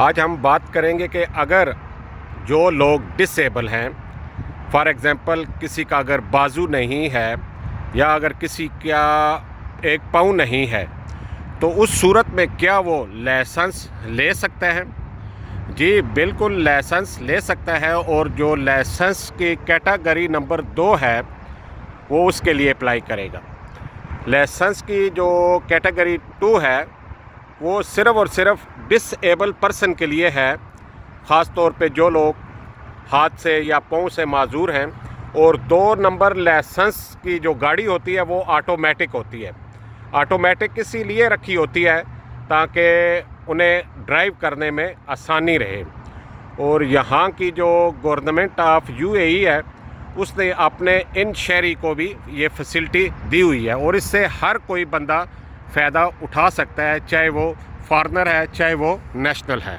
آج ہم بات کریں گے کہ اگر جو لوگ ڈسیبل ہیں، فار ایگزامپل کسی کا اگر بازو نہیں ہے یا اگر کسی کا ایک پاؤں نہیں ہے تو اس صورت میں کیا وہ لائسنس لے سکتے ہیں؟ جی بالکل لائسنس لے سکتا ہے، اور جو لائسنس کی کیٹیگری نمبر 2 ہے وہ اس کے لیے اپلائی کرے گا۔ لائسنس کی جو کیٹیگری 2 ہے وہ صرف اور صرف ڈس ایبل پرسن کے لیے ہے، خاص طور پہ جو لوگ ہاتھ سے یا پاؤں سے معذور ہیں۔ اور 2 نمبر لائسنس کی جو گاڑی ہوتی ہے وہ آٹومیٹک ہوتی ہے۔ آٹومیٹک اسی لیے رکھی ہوتی ہے تاکہ انہیں ڈرائیو کرنے میں آسانی رہے۔ اور یہاں کی جو گورنمنٹ آف UAE ہے اس نے اپنے ان شہری کو بھی یہ فیسلٹی دی ہوئی ہے، اور اس سے ہر کوئی بندہ فائدہ اٹھا سکتا ہے، چاہے وہ فارنر ہے چاہے وہ نیشنل ہے۔